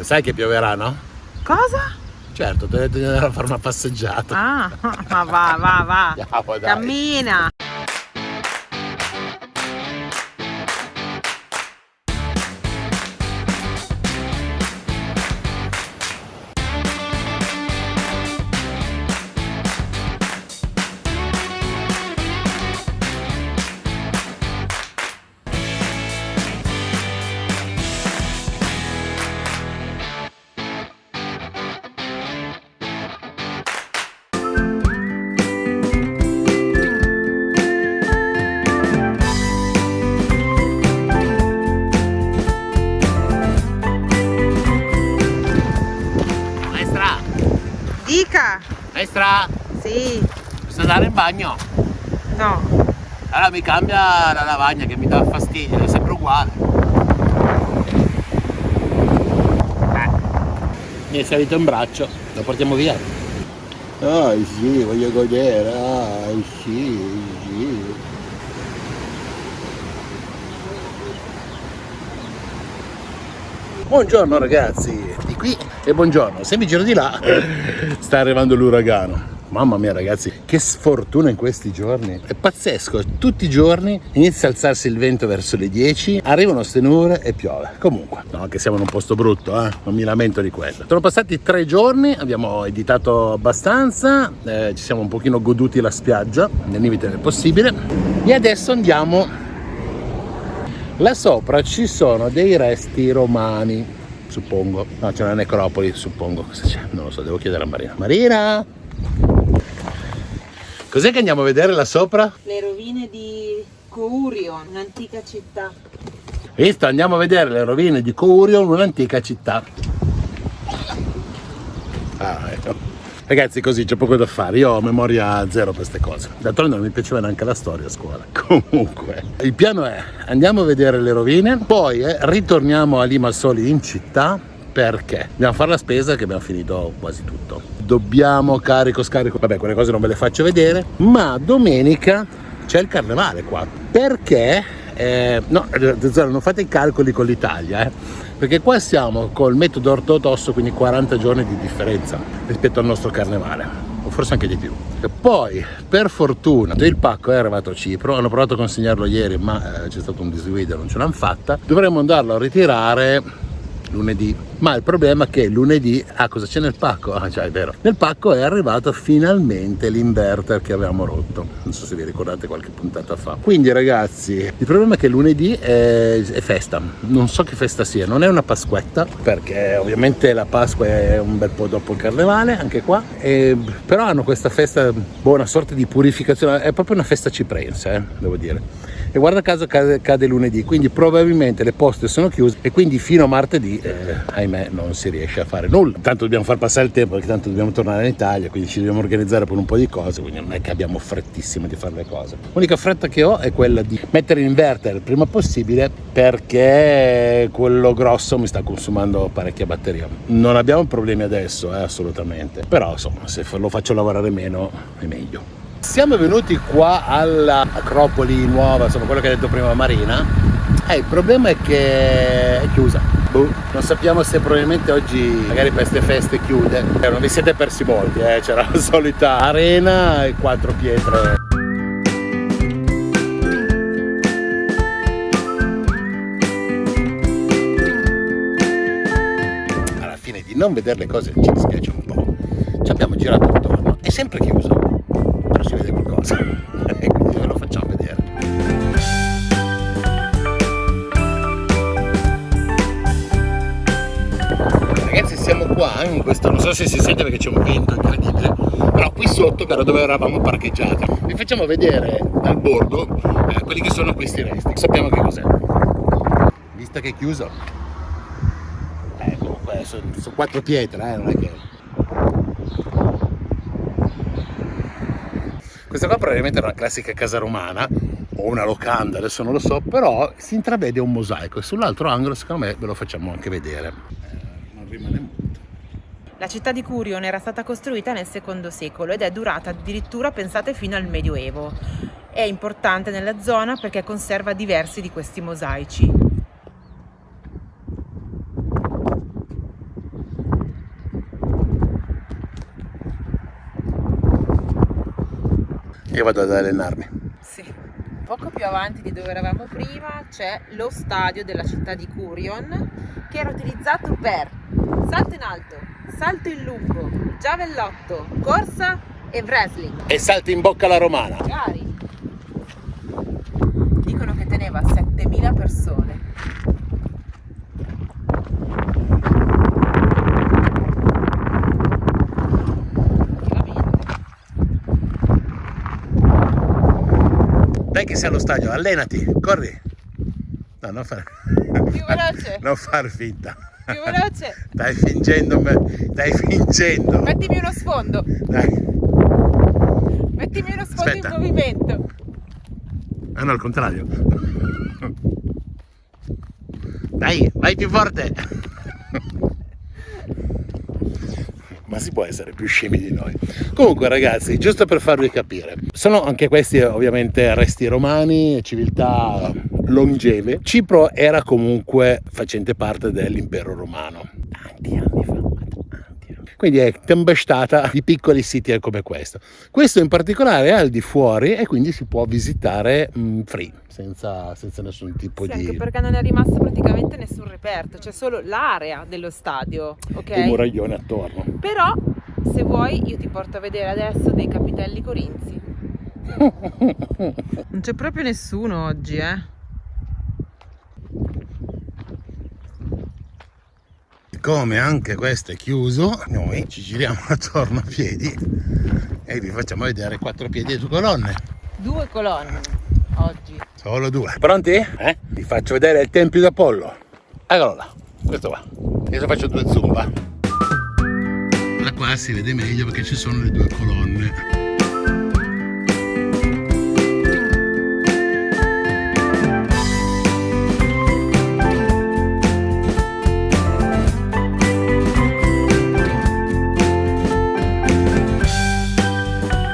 Sai che pioverà, no? Cosa? Certo, ti ho detto di andare a fare una passeggiata. Ah, ma va. Andiamo, dai. Cammina. Dica. Maestra, Sì. posso andare in bagno? No. Allora mi cambia la lavagna che mi dà fastidio, è sempre uguale. Mi è salito in braccio, lo portiamo via. Ah sì, voglio godere, sì. Buongiorno ragazzi, di qui e buongiorno. Se mi giro di là sta arrivando l'uragano. Mamma mia ragazzi, che sfortuna in questi giorni. È pazzesco, tutti i giorni inizia a alzarsi il vento verso le 10, arrivano ste nuvole e piove. Comunque, no, che siamo in un posto brutto, non mi lamento di quello. Sono passati 3 giorni, abbiamo editato abbastanza, ci siamo un pochino goduti la spiaggia, nel limite del possibile. E adesso andiamo. Là sopra ci sono dei resti romani, suppongo. No, c'è una necropoli, suppongo. Cosa c'è? Non lo so, devo chiedere a Marina. Marina! Cos'è che andiamo a vedere là sopra? Le rovine di Kourion, un'antica città. Visto, andiamo a vedere le rovine di Kourion, un'antica città. Ecco. Ragazzi, così c'è poco da fare, io ho memoria zero per queste cose. D'altronde non mi piaceva neanche la storia a scuola. Comunque, il piano è: andiamo a vedere le rovine, poi ritorniamo a Limassol in città, perché dobbiamo fare la spesa, che abbiamo finito quasi tutto. Dobbiamo carico, scarico, vabbè, quelle cose non ve le faccio vedere, ma domenica c'è il carnevale qua. Perché? No, non fate i calcoli con l'Italia, perché qua siamo col metodo ortodosso, quindi 40 giorni di differenza rispetto al nostro carnevale, o forse anche di più. E poi, per fortuna, il pacco è arrivato a Cipro, hanno provato a consegnarlo ieri, ma c'è stato un disguido, non ce l'hanno fatta. Dovremmo andarlo a ritirare lunedì, ma il problema è che lunedì, cosa c'è nel pacco? Già, è vero, nel pacco è arrivato finalmente l'inverter che avevamo rotto, non so se vi ricordate qualche puntata fa. Quindi ragazzi, il problema è che lunedì è festa, non so che festa sia, non è una pasquetta, perché ovviamente la Pasqua è un bel po' dopo il carnevale anche qua, però hanno questa festa, una sorta di purificazione, è proprio una festa ciprense, devo dire. E guarda caso cade lunedì, quindi probabilmente le poste sono chiuse e quindi fino a martedì, ahimè, non si riesce a fare nulla. Tanto dobbiamo far passare il tempo, perché tanto dobbiamo tornare in Italia, quindi ci dobbiamo organizzare per un po' di cose, quindi non è che abbiamo frettissimo di fare le cose. L'unica fretta che ho è quella di mettere l'inverter il prima possibile, perché quello grosso mi sta consumando parecchia batteria. Non abbiamo problemi adesso, assolutamente, però insomma, se lo faccio lavorare meno è meglio. Siamo venuti qua all'Acropoli nuova, insomma quello che ha detto prima Marina. Il problema è che è chiusa. Non sappiamo se probabilmente oggi, magari per queste feste, chiude. Non vi siete persi molti, c'era la solita arena e 4 pietre. Alla fine di non vedere le cose ci dispiace un po'. Ci abbiamo girato attorno, è sempre chiuso. Però si vede qualcosa e quindi ve lo facciamo vedere. Ragazzi, siamo qua in questo, non so se si sente perché c'è un vento incredibile, però qui sotto era dove eravamo parcheggiati. Vi facciamo vedere dal bordo quelli che sono questi resti. Sappiamo che cos'è, visto che è chiuso. Comunque sono 4 pietre, non è che... Questa qua probabilmente era una classica casa romana o una locanda, adesso non lo so, però si intravede un mosaico e sull'altro angolo secondo me ve lo facciamo anche vedere. Non rimane molto. La città di Kourion era stata costruita nel secondo secolo ed è durata addirittura, pensate, fino al Medioevo. È importante nella zona perché conserva diversi di questi mosaici. io vado ad allenarmi. Sì. Poco più avanti di dove eravamo prima c'è lo stadio della città di Curion, che era utilizzato per salto in alto, salto in lungo, giavellotto, corsa e wrestling. E salti in bocca alla romana. Magari. Dicono che teneva 7000 persone. Dai che sei allo stadio, allenati, corri. No, non fare. Più veloce. Non far finta. Più veloce. Stai fingendo, stai fingendo. Mettimi uno sfondo. Dai. Mettimi uno sfondo. Aspetta. In movimento. Ah no, al contrario. Dai, vai più forte. Ma si può essere più scemi di noi. Comunque ragazzi, giusto per farvi capire, sono anche questi ovviamente resti romani, civiltà longeve. Cipro era comunque facente parte dell'impero romano. Tanti anni fa. Quindi è tempestata di piccoli siti come questo. Questo in particolare è al di fuori e quindi si può visitare free, senza nessun tipo Sì, di... anche perché non è rimasto praticamente nessun reperto, c'è solo l'area dello stadio, ok? Il muraglione attorno. Però, se vuoi, io ti porto a vedere adesso dei capitelli corinzi. Non c'è proprio nessuno oggi, Come anche questo è chiuso, noi ci giriamo attorno a piedi e vi facciamo vedere 4 piedi e 2 colonne. 2 colonne oggi. Solo 2. Pronti? Vi faccio vedere il tempio d'Apollo. Eccolo là, questo qua. Adesso faccio 2 zumba. Da qua si vede meglio perché ci sono le 2 colonne.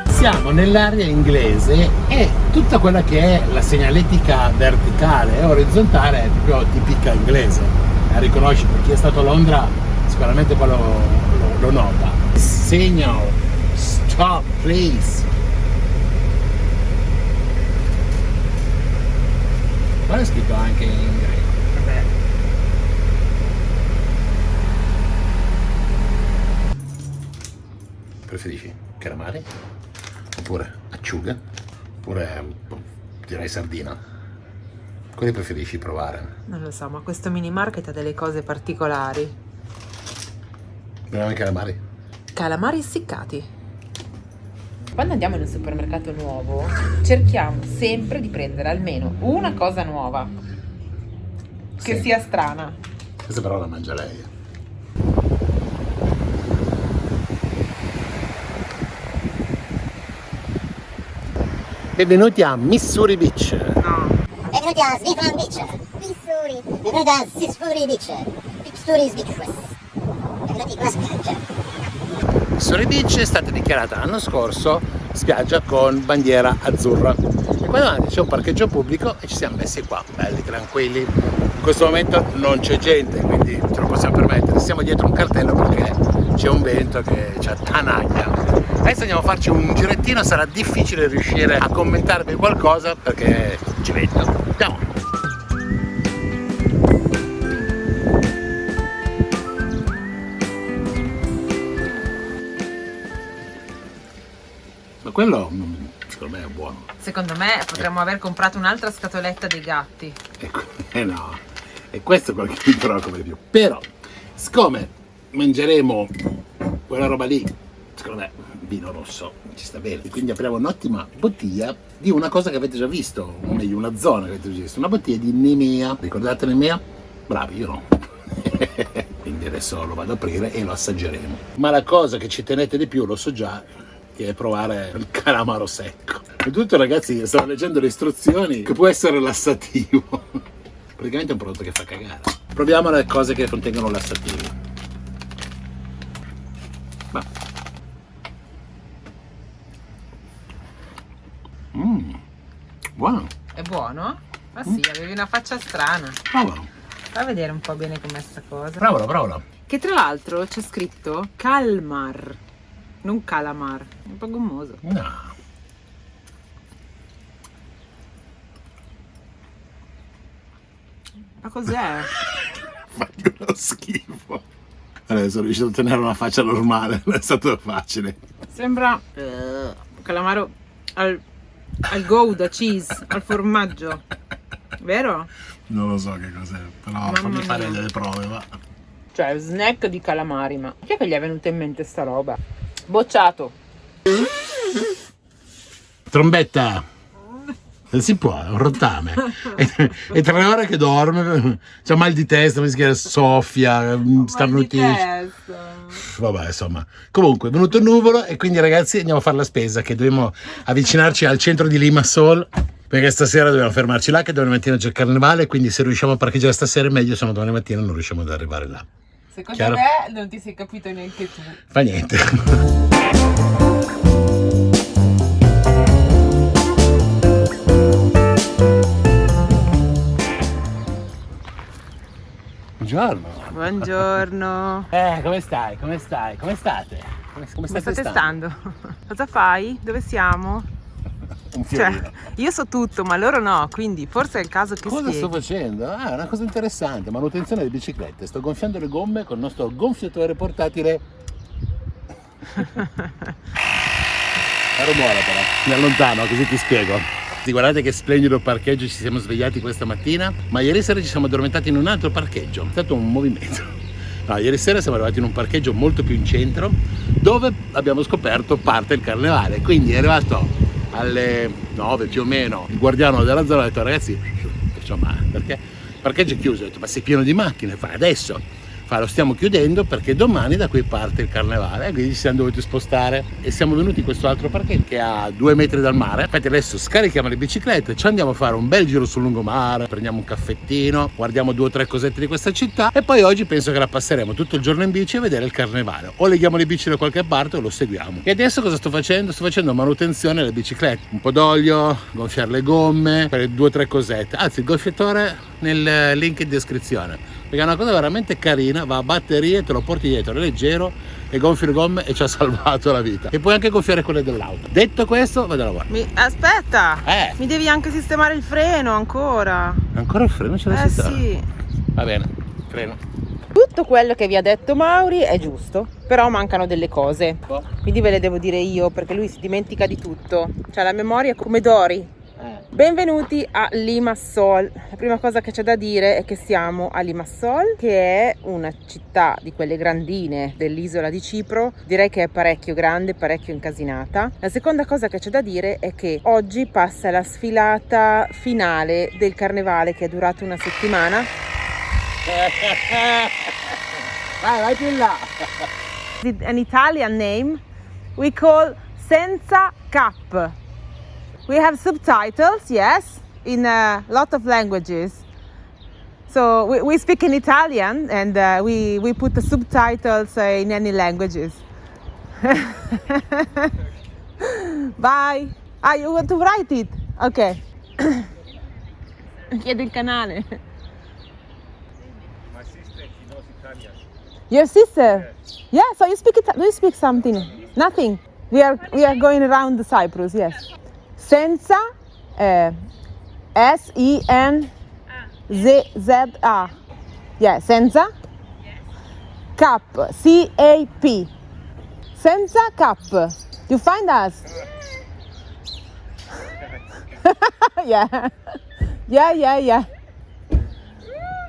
Siamo nell'area inglese e tutta quella che è la segnaletica verticale e orizzontale è proprio tipica inglese. La riconosci, per chi è stato a Londra sicuramente quello lo nota. Signal, stop please. Qua è scritto anche in greco. Vabbè. Preferisci calamari? Oppure acciughe? Oppure direi sardina? Quali preferisci provare? Non lo so, ma questo mini market ha delle cose particolari. Proviamo i calamari? Calamari essiccati. Quando andiamo in un supermercato nuovo, cerchiamo sempre di prendere almeno una cosa nuova. Che Sì. sia strana. Questa però la mangia lei. Benvenuti a Missouri Beach. No. Benvenuti a Smithland Beach. Missouri. Benvenuti a Sisbury Beach. Pipstories Beach. Benvenuti alla spiaggia. Missouri Beach è stata dichiarata l'anno scorso spiaggia con bandiera azzurra. E qua davanti c'è un parcheggio pubblico e ci siamo messi qua, belli, tranquilli. In questo momento non c'è gente, quindi ce lo possiamo permettere. Siamo dietro un cartello perché c'è un vento che ci attanaglia. Adesso andiamo a farci un girettino, sarà difficile riuscire a commentarvi qualcosa perché ci vento. Andiamo! Ma quello secondo me è buono. Secondo me potremmo aver comprato un'altra scatoletta dei gatti. Ecco, no, e questo è quello che mi preoccupa di più. Però, siccome mangeremo quella roba lì, secondo me vino rosso ci sta bene, e quindi apriamo un'ottima bottiglia di una cosa che avete già visto, o meglio una zona che avete già visto, una bottiglia di Nemea. Ricordate Nemea? Bravi, io no. Quindi adesso lo vado ad aprire e lo assaggeremo. Ma la cosa che ci tenete di più, lo so già, che è provare il calamaro secco. E tutto, ragazzi, stavo leggendo le istruzioni, che può essere lassativo. Praticamente è un prodotto che fa cagare. Proviamo le cose che contengono lassativi. Ma. Buono. È buono? Ma sì, avevi una faccia strana. Provalo. Fa vedere un po' bene com'è sta cosa. Provalo. Che tra l'altro c'è scritto calmar, non calamar. È un po' gommoso. No. Ma cos'è? Fagli uno schifo. Allora, sono riuscito a tenere una faccia normale, non è stato facile. Sembra calamaro al Gouda, cheese, al formaggio. Vero? Non lo so che cos'è, però Mamma fammi fare mia. delle prove, va. Cioè, snack di calamari, ma chi è che gli è venuta in mente sta roba? Bocciato. Trombetta! Non si può, è un rottame. È 3 ore che dorme, c'ha mal di testa, mi si chiama soffia, starnutisce. Vabbè, insomma. Comunque è venuto il nuvolo e quindi ragazzi andiamo a fare la spesa, che dobbiamo avvicinarci al centro di Limassol, perché stasera dobbiamo fermarci là, che domani mattina c'è il carnevale, quindi se riusciamo a parcheggiare stasera è meglio, se no domani mattina non riusciamo ad arrivare là. Secondo Chiaro? me non ti sei capito neanche tu. Fa niente. Buongiorno. Buongiorno. Come stai? Come stai? Come state? Come State stando? Cosa fai? Dove siamo? Un fiorino. Cioè, io so tutto, ma loro no, quindi forse è il caso che Cosa sto spieghi. facendo? È una cosa interessante, manutenzione delle biciclette. Sto gonfiando le gomme con il nostro gonfiatore portatile. È rumore però, mi allontano così ti spiego. Guardate che splendido parcheggio ci siamo svegliati questa mattina, ma ieri sera ci siamo addormentati in un altro parcheggio, è stato un movimento. No, ieri sera siamo arrivati in un parcheggio molto più in centro, dove abbiamo scoperto parte il carnevale, quindi è arrivato alle 9 più o meno il guardiano della zona, ha detto ragazzi, insomma, perché il parcheggio è chiuso, ho detto ma sei pieno di macchine, fa adesso. Lo stiamo chiudendo perché domani da qui parte il carnevale e quindi ci siamo dovuti spostare e siamo venuti in questo altro parcheggio che è a 2 metri dal mare. Infatti adesso scarichiamo le biciclette, ci andiamo a fare un bel giro sul lungomare, prendiamo un caffettino, guardiamo 2 o 3 cosette di questa città e poi oggi penso che la passeremo tutto il giorno in bici a vedere il carnevale. O leghiamo le bici da qualche parte o lo seguiamo. E adesso cosa sto facendo? Sto facendo manutenzione alle biciclette, un po' d'olio, gonfiare le gomme, fare 2 o 3 cosette. Anzi, il gonfiatore nel link in descrizione. Perché è una cosa veramente carina, va a batterie, te lo porti dietro, è leggero e gonfi le gomme e ci ha salvato la vita. E puoi anche gonfiare quelle dell'auto. Detto questo, vado a lavorare. Aspetta! Eh. Mi devi anche sistemare il freno ancora. Ancora il freno ce l'hai sistemato? Sì. Va bene, freno. Tutto quello che vi ha detto Mauri è giusto, però mancano delle cose. Quindi ve le devo dire io, perché lui si dimentica di tutto. Cioè la memoria è come Dori. Benvenuti a Limassol. La prima cosa che c'è da dire è che siamo a Limassol, che è una città di quelle grandine dell'isola di Cipro. Direi che è parecchio grande, parecchio incasinata. La seconda cosa che c'è da dire è che oggi passa la sfilata finale del carnevale, che è durato una settimana. Vai più in là. An Italian name we call Senza Cap. We have subtitles, yes, in a lot of languages. So we speak in Italian and we put the subtitles in any languages. Bye. Ah, you want to write it? Okay. Chiede il canale. My sister, she knows Italian. Your sister? Yeah, so you speak do you speak something? Nothing. We are going around the Cyprus, yes. Senza S-I-N-Z-Z-A. Yeah, senza cap. C-A-P. Senza cap. You find us? Yeah. Yeah.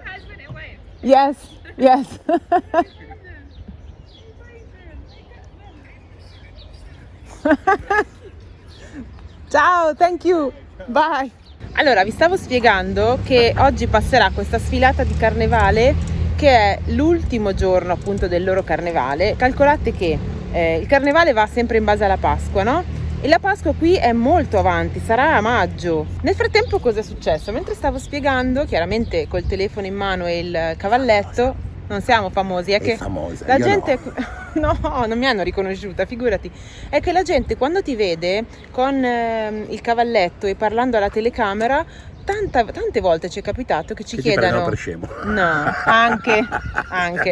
Husband and wife. Yes. Ciao, thank you, bye. Allora, vi stavo spiegando che oggi passerà questa sfilata di carnevale, che è l'ultimo giorno appunto del loro carnevale. Calcolate che il carnevale va sempre in base alla Pasqua, no? E la Pasqua qui è molto avanti, sarà a maggio. Nel frattempo cosa è successo? Mentre stavo spiegando, chiaramente col telefono in mano e il cavalletto, non siamo famosi, è che famosa, la io gente no, non mi hanno riconosciuta, figurati. È che la gente quando ti vede con il cavalletto e parlando alla telecamera tante volte ci è capitato che ci Che ti chiedano... prendono per scemo. No, anche.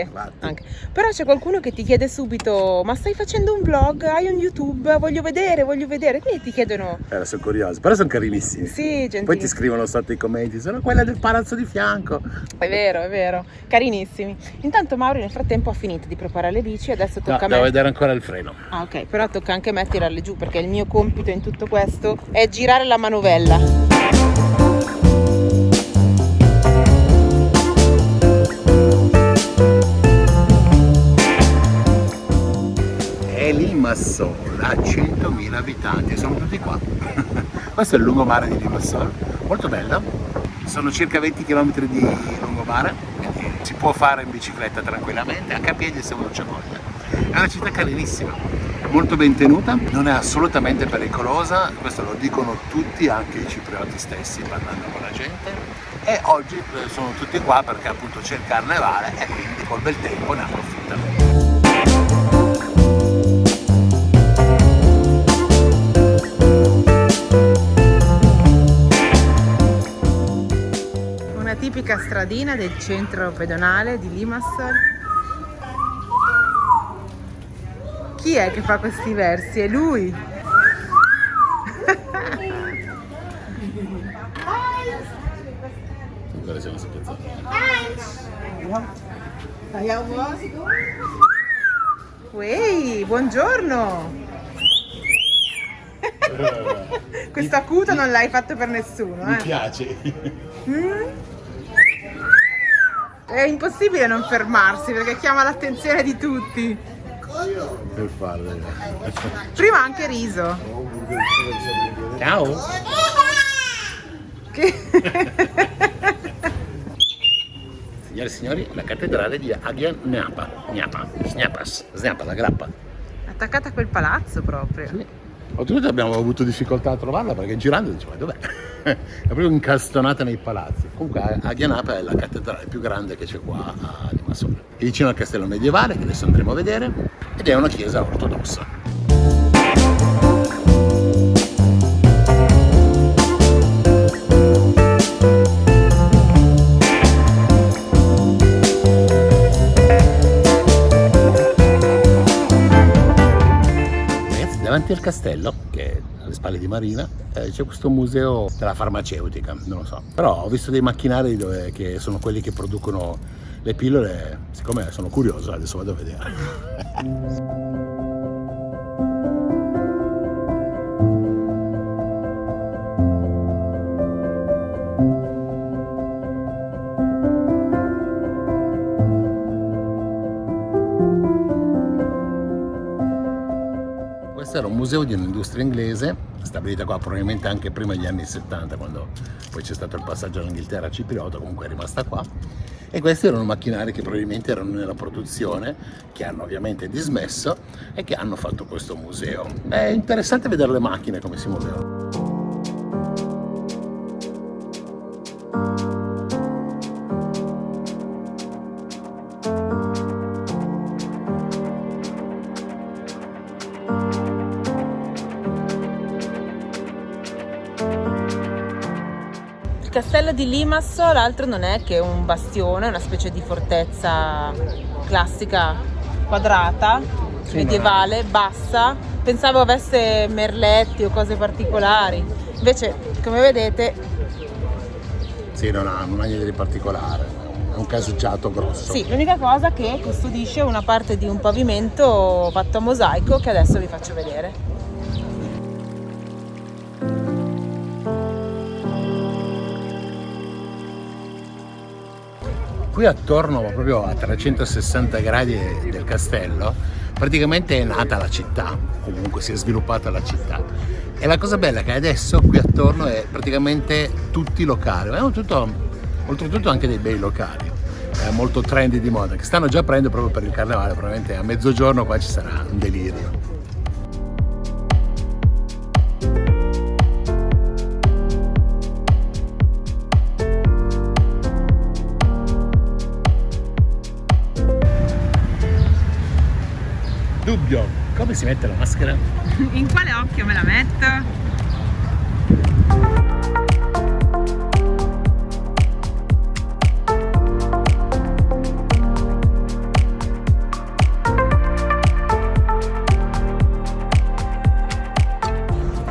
Infatti. Però c'è qualcuno che ti chiede subito: ma stai facendo un vlog? Hai un YouTube? Voglio vedere. Quindi ti chiedono... Sono curiosi, però sono carinissimi. Sì, gentili. Poi ti scrivono sotto i commenti, sono quella del palazzo di fianco. È vero, carinissimi. Intanto Mauro nel frattempo ha finito di preparare le bici, adesso No, tocca a devo me. vedere ancora il freno. Ah, ok, però tocca anche a me tirarle giù, perché il mio compito in tutto questo è girare la manovella. È Limassol, ha 100.000 abitanti, sono tutti qua. Questo è il lungomare di Limassol, molto bella. Sono circa 20 km di lungomare, quindi si può fare in bicicletta tranquillamente, anche a piedi se uno c'è voglia. È una città carinissima, molto ben tenuta, non è assolutamente pericolosa, questo lo dicono tutti, anche i ciprioti stessi parlando con la gente. E oggi sono tutti qua perché appunto c'è il carnevale e quindi col bel tempo ne approfittano. Una tipica stradina del centro pedonale di Limassol. Chi è che fa questi versi? È lui! Ancora siamo spiazzati. Uehi, buongiorno! Questo acuto non l'hai fatto per nessuno, Mi piace. È impossibile non fermarsi perché chiama l'attenzione di tutti. Per farle. Prima anche riso. Ciao. Signore e signori, la cattedrale di Hagia Snapa, la grappa. Attaccata a quel palazzo proprio. Sì. Oltretutto abbiamo avuto difficoltà a trovarla perché girando diciamo dov'è? È proprio incastonata nei palazzi. Comunque Hagia Napa è la cattedrale più grande che c'è qua a Limassol. È vicino al castello medievale che adesso andremo a vedere ed è una chiesa ortodossa. Davanti al castello, che è alle spalle di Marina, c'è questo museo della farmaceutica, non lo so. Però ho visto dei macchinari che sono quelli che producono le pillole, siccome sono curioso adesso vado a vedere. Questo era un museo di un'industria inglese, stabilita qua probabilmente anche prima degli anni 70, quando poi c'è stato il passaggio all'Inghilterra cipriota, comunque è rimasta qua. E questi erano macchinari che probabilmente erano nella produzione, che hanno ovviamente dismesso e che hanno fatto questo museo. È interessante vedere le macchine come si muovevano. Il castello di Limassol altro non è che un bastione, una specie di fortezza classica quadrata, medievale, bassa. Pensavo avesse merletti o cose particolari, invece come vedete Sì, non ha niente di particolare, è un casucciato grosso. sì, l'unica cosa che custodisce una parte di un pavimento fatto a mosaico che adesso vi faccio vedere. Qui attorno, proprio a 360 gradi del castello, praticamente è nata la città, comunque si è sviluppata la città. E la cosa bella è che adesso qui attorno è praticamente tutti locali, ma oltretutto anche dei bei locali, molto trendy di moda, che stanno già aprendo proprio per il carnevale, probabilmente a mezzogiorno qua ci sarà un delirio. Dubbio, come si mette la maschera? In quale occhio me la metto?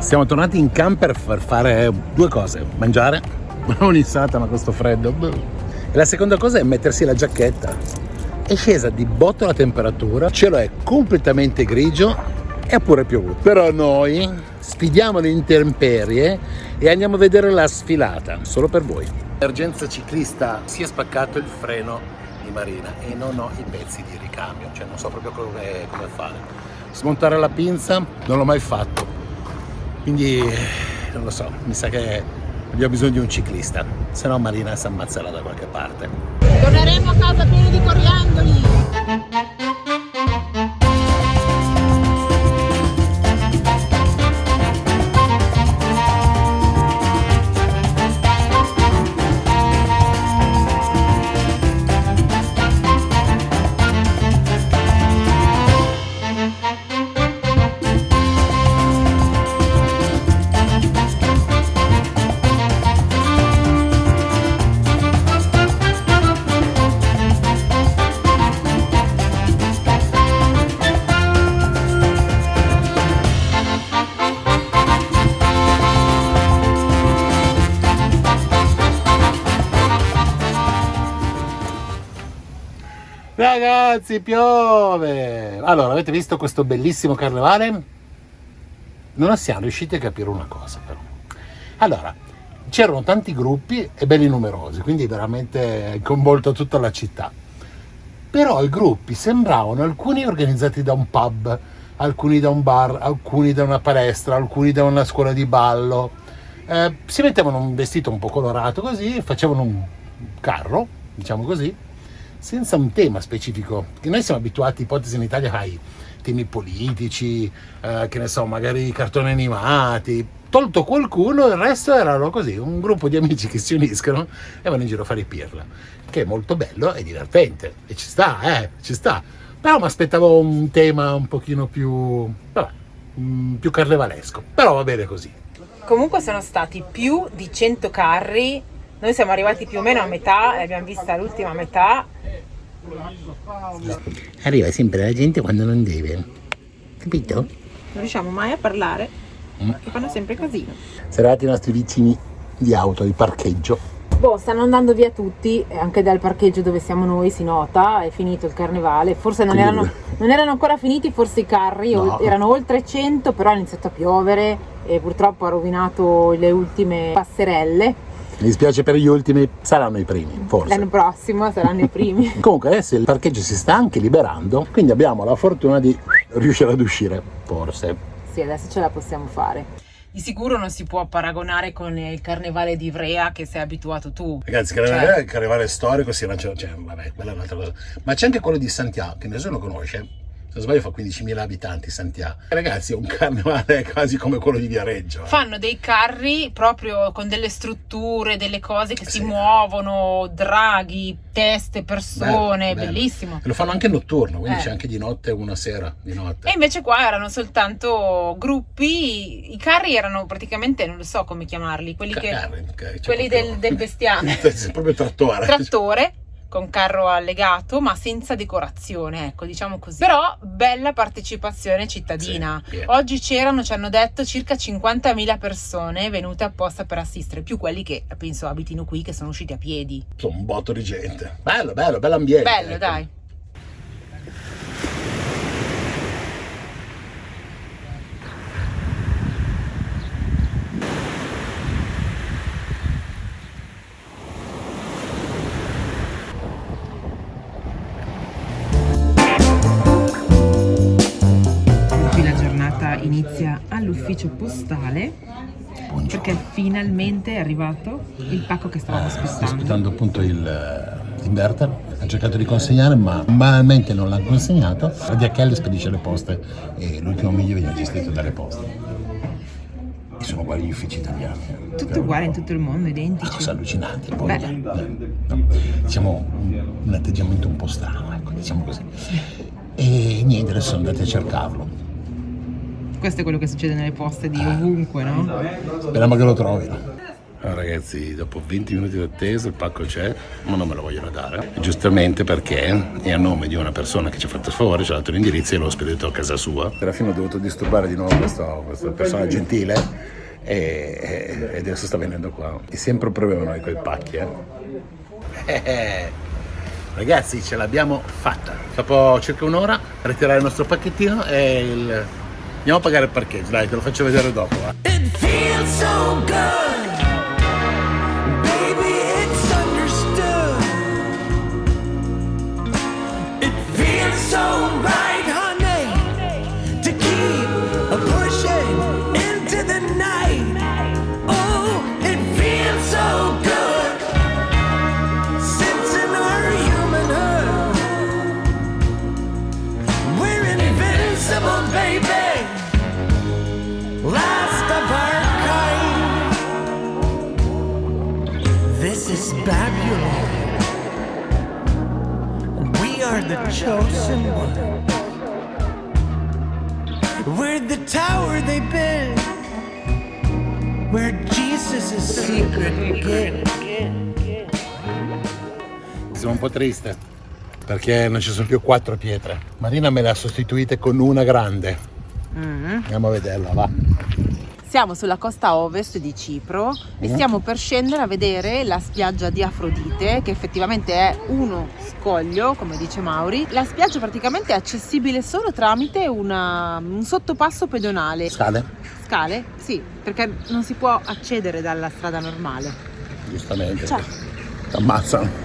Siamo tornati in camper per fare due cose: mangiare un'insalata ma con sto freddo, e la seconda cosa è mettersi la giacchetta. È scesa di botto la temperatura, il cielo è completamente grigio e ha pure piovuto. Però noi sfidiamo le intemperie e andiamo a vedere la sfilata solo per voi. Emergenza ciclista, si è spaccato il freno di Marina e non ho i pezzi di ricambio, cioè non so proprio come fare. Smontare la pinza non l'ho mai fatto, quindi non lo so, mi sa che abbiamo bisogno di un ciclista, se no Marina si ammazzerà da qualche parte. Torneremo a casa pieni di coriandoli. Ragazzi, piove! Allora, avete visto questo bellissimo carnevale? Non siamo riusciti a capire una cosa, però. Allora, c'erano tanti gruppi e belli numerosi, quindi veramente coinvolto tutta la città. Però i gruppi sembravano alcuni organizzati da un pub, alcuni da un bar, alcuni da una palestra, alcuni da una scuola di ballo. Si mettevano un vestito un po' colorato così, facevano un carro, diciamo così, senza un tema specifico. Che noi siamo abituati, ipotesi in Italia, ai temi politici, che ne so, magari cartoni animati. Tolto qualcuno, il resto erano così, un gruppo di amici che si uniscono e vanno in giro a fare i pirla, che è molto bello e divertente, e ci sta, ci sta. Però mi aspettavo un tema un pochino più, vabbè, più carnevalesco, però va bene così. Comunque sono stati più di 100 carri, noi siamo arrivati più o meno a metà e abbiamo vista l'ultima metà. Arriva sempre la gente quando non deve, capito? Non riusciamo mai a parlare e fanno sempre casino. Sono arrivati i nostri vicini di auto, di parcheggio. Boh, stanno andando via tutti, anche dal parcheggio dove siamo noi si nota, è finito il carnevale, forse non erano ancora finiti forse i carri, No. erano oltre 100, però ha iniziato a piovere e purtroppo ha rovinato le ultime passerelle. Mi dispiace per gli ultimi, saranno i primi, forse. L'anno prossimo saranno i primi. Comunque adesso il parcheggio si sta anche liberando, quindi abbiamo la fortuna di riuscire ad uscire, forse. Sì, adesso ce la possiamo fare. Di sicuro non si può paragonare con il carnevale di Ivrea che sei abituato tu. Ragazzi, il carnevale storico si lancia, cioè, vabbè, quella è un'altra cosa. Ma c'è anche quello di Santiago, che nessuno conosce. Se non sbaglio fa 15.000 abitanti Santiago. Ragazzi, è un carnevale quasi come quello di Viareggio. Fanno dei carri proprio con delle strutture, delle cose che si muovono, draghi, teste, persone, bello. Bellissimo. E lo fanno anche notturno, quindi c'è anche di notte una sera, di notte. E invece qua erano soltanto gruppi, i carri erano praticamente, non lo so come chiamarli, quelli quelli del bestiame. Proprio Trattore. Con carro allegato ma senza decorazione, ecco, diciamo così. Però bella partecipazione cittadina. Sì. Oggi ci hanno detto circa 50.000 persone venute apposta per assistere, più quelli che penso abitino qui, che sono usciti a piedi. Sono un botto di gente. Bello ambiente. Bello, ecco. dai. Inizia all'ufficio postale perché finalmente è arrivato il pacco che stavamo Sto aspettando. aspettando appunto l'inverter, ha cercato di consegnare ma banalmente non l'ha consegnato. La DHL spedisce le poste e l'ultimo miglio viene gestito dalle poste e sono uguali gli uffici italiani. Tutto uguale in tutto il mondo, identici. Sono allucinanti. Poi diciamo un atteggiamento un po' strano, ecco, diciamo così. E niente, adesso sono andati a cercarlo. Questo è quello che succede nelle poste di ovunque, no? Speriamo che lo trovino. Allora, ragazzi, dopo 20 minuti di attesa il pacco c'è, ma non me lo vogliono dare. Giustamente perché è a nome di una persona che ci ha fatto il favore, ci ha dato l'indirizzo e l'ho spedito a casa sua. Alla fine ho dovuto disturbare di nuovo questa persona gentile e adesso sta venendo qua. È sempre un problema noi con i pacchi, Ragazzi, ce l'abbiamo fatta. Dopo circa un'ora a ritirare il nostro pacchettino e andiamo a pagare il parcheggio. Dai, te lo faccio vedere dopo. It feels so good. Baby, it's understood. It feels so right, honey, to keep pushing into the night. Oh, it feels so good. Sensing our humanhood. We're invincible, baby. Last of our kind. This is Babylon. We are the chosen one. We're the tower they built, where Jesus is secret gift. Sono un po' triste perché non ci sono più 4 pietre. Marina me le ha sostituite con una grande. Andiamo a vederla, va. Siamo sulla costa ovest di Cipro e stiamo per scendere a vedere la spiaggia di Afrodite, che effettivamente è uno scoglio, come dice Mauri. La spiaggia praticamente è accessibile solo tramite un sottopasso pedonale. Scale? Scale? Sì, perché non si può accedere dalla strada normale. Giustamente. Ciao. Ti ammazzano.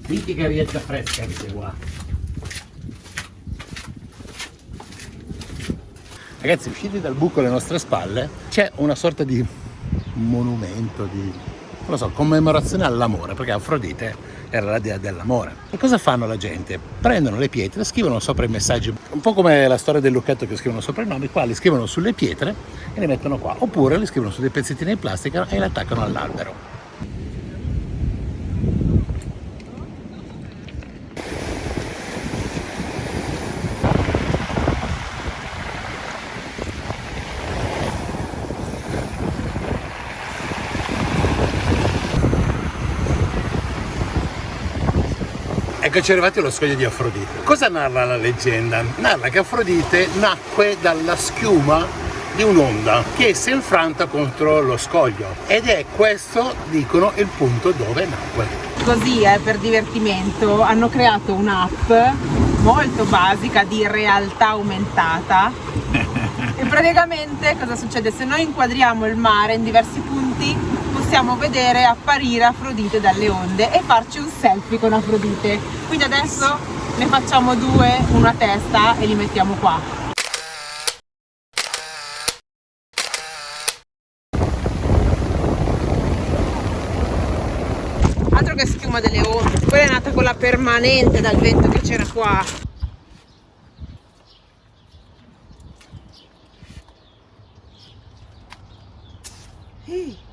Mitica rietta fresca che c'è qua. Ragazzi, usciti dal buco alle nostre spalle c'è una sorta di monumento, non lo so, commemorazione all'amore, perché Afrodite era la dea dell'amore. E cosa fanno la gente? Prendono le pietre, scrivono sopra i messaggi, un po' come la storia del lucchetto che scrivono sopra i nomi, qua li scrivono sulle pietre e li mettono qua, oppure li scrivono su dei pezzettini di plastica e li attaccano all'albero. Eccoci arrivati allo scoglio di Afrodite. Cosa narra la leggenda? Narra che Afrodite nacque dalla schiuma di un'onda che si è infranta contro lo scoglio ed è questo, dicono, il punto dove nacque. Così, per divertimento, hanno creato un'app molto basica di realtà aumentata e praticamente cosa succede? Se noi inquadriamo il mare in diversi punti possiamo vedere apparire Afrodite dalle onde e farci un selfie con Afrodite. Quindi adesso ne facciamo 2, uno a testa e li mettiamo qua. Altro che schiuma delle onde, quella è nata quella permanente dal vento che c'era qua.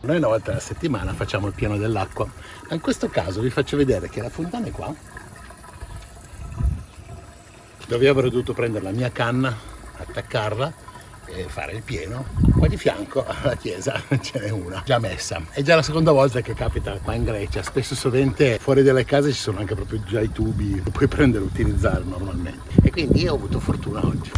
Noi una volta alla settimana facciamo il pieno dell'acqua, ma in questo caso vi faccio vedere che la fontana è qua, dove avrei dovuto prendere la mia canna, attaccarla e fare il pieno. Qua di fianco alla chiesa ce n'è una già messa. È già la seconda volta che capita qua in Grecia, spesso sovente fuori dalle case ci sono anche proprio già i tubi che puoi prendere e utilizzare normalmente. E quindi io ho avuto fortuna oggi.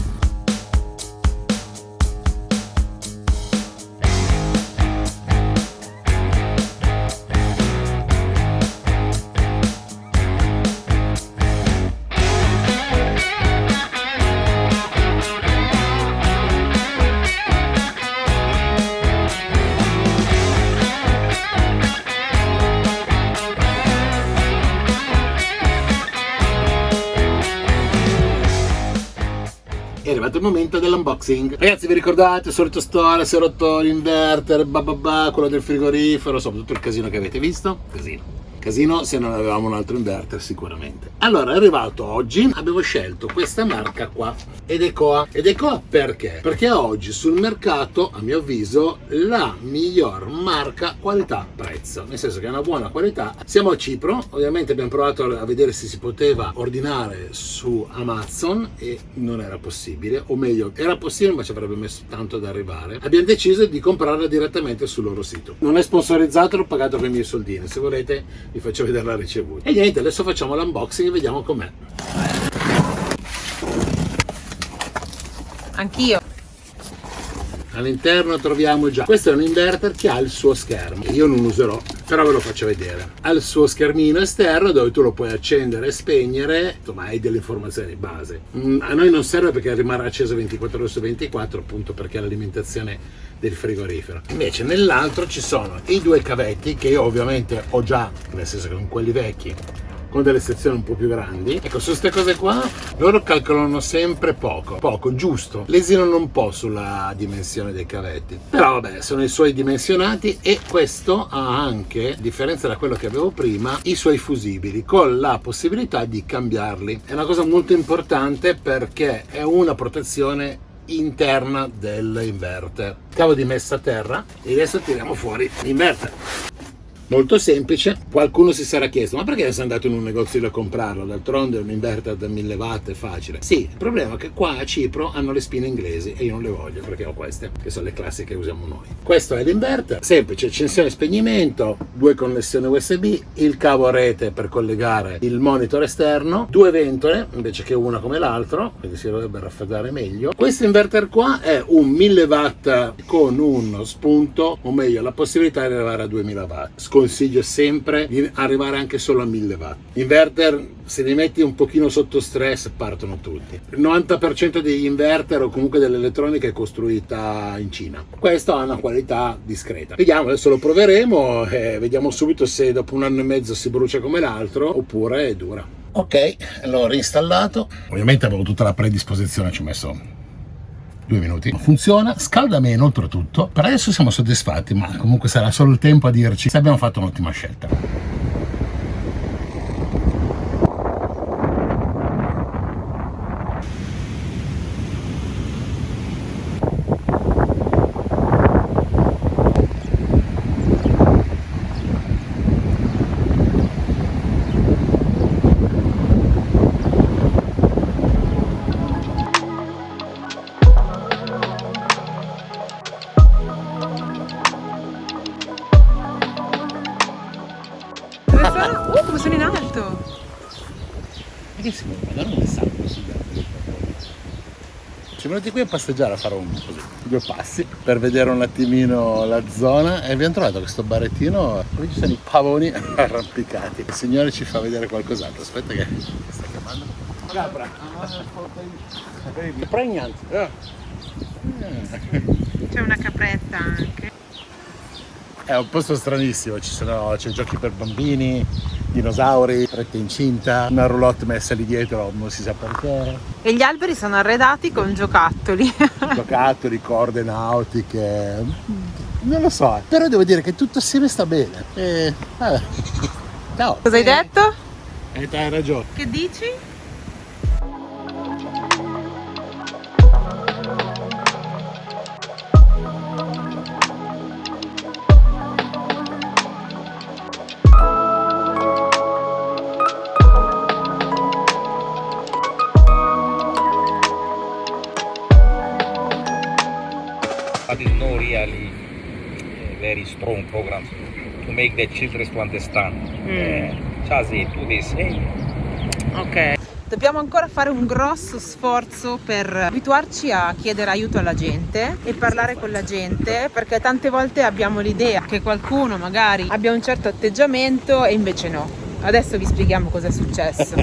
È arrivato il momento dell'unboxing. Ragazzi, vi ricordate, solita storia, si è rotto l'inverter, quello del frigorifero, insomma tutto il casino che avete visto. Casino. Casino se non avevamo un altro inverter sicuramente. Allora è arrivato oggi, abbiamo scelto questa marca qua, Edecoa. Edecoa perché? Perché oggi sul mercato, a mio avviso, la miglior marca qualità-prezzo, nel senso che è una buona qualità. Siamo a Cipro, ovviamente abbiamo provato a vedere se si poteva ordinare su Amazon e non era possibile, o meglio era possibile ma ci avrebbe messo tanto ad arrivare. Abbiamo deciso di comprarla direttamente sul loro sito. Non è sponsorizzato, l'ho pagato con i miei soldini, se volete vi faccio vedere la ricevuta. E niente, adesso facciamo l'unboxing e vediamo com'è. Anch'io. All'interno troviamo già, questo è un inverter che ha il suo schermo, io non userò, però ve lo faccio vedere. Ha il suo schermino esterno dove tu lo puoi accendere e spegnere, insomma hai delle informazioni base. A noi non serve perché rimarrà acceso 24 ore su 24, appunto perché è l'alimentazione del frigorifero. Invece nell'altro ci sono i due cavetti che io ovviamente ho già, nel senso che con quelli vecchi, con delle sezioni un po' più grandi. Ecco, su queste cose qua loro calcolano sempre poco, giusto, lesinano un po' sulla dimensione dei cavetti, però vabbè, sono i suoi dimensionati. E questo ha anche, a differenza da quello che avevo prima, i suoi fusibili con la possibilità di cambiarli. È una cosa molto importante perché è una protezione interna dell'inverter. Cavo di messa a terra e adesso tiriamo fuori l'inverter. Molto semplice. Qualcuno si sarà chiesto: ma perché sei andato in un negozio a comprarlo? D'altronde è un inverter da 1000 watt, è facile. Sì, il problema è che qua a Cipro hanno le spine inglesi e io non le voglio perché ho queste, che sono le classiche che usiamo noi. Questo è l'inverter, semplice, accensione e spegnimento, 2 connessioni USB, il cavo a rete per collegare il monitor esterno, 2 ventole invece che una come l'altro, quindi si dovrebbe raffreddare meglio. Questo inverter qua è un 1000 watt con uno spunto, o meglio la possibilità di arrivare a 2000 watt. Consiglio sempre di arrivare anche solo a 1000 watt. Inverter, se li metti un pochino sotto stress, partono tutti. Il 90% degli inverter o comunque dell'elettronica è costruita in Cina. Questo ha una qualità discreta. Vediamo, adesso lo proveremo e vediamo subito se dopo 1 anno e mezzo si brucia come l'altro oppure è dura. Ok, l'ho reinstallato. Ovviamente avevo tutta la predisposizione, ci ho messo 2 minuti. Funziona, scalda meno oltretutto. Per adesso siamo soddisfatti, ma comunque sarà solo il tempo a dirci se abbiamo fatto un'ottima scelta. Come sono in alto! Perché si muove? Non è salto sul Siamo venuti qui a passeggiare, a fare così, 2 passi per vedere un attimino la zona e abbiamo trovato questo barettino. Qui ci sono i pavoni arrampicati. Il signore ci fa vedere qualcos'altro. Aspetta che sta chiamando. Capra. Pregnant. C'è una capretta anche. È un posto stranissimo, c'è giochi per bambini, dinosauri, frette incinta, una roulotte messa lì dietro, non si sa perché. E gli alberi sono arredati con giocattoli. Giocattoli, corde nautiche, non lo so, però devo dire che tutto assieme sta bene. Ciao. Cosa hai detto? Hai ragione. Che dici? But it's no really very strong programs to make the children to understand. Just do this. Hey. Ok. Dobbiamo ancora fare un grosso sforzo per abituarci a chiedere aiuto alla gente e parlare con la gente, perché tante volte abbiamo l'idea che qualcuno magari abbia un certo atteggiamento e invece no. Adesso vi spieghiamo cosa è successo.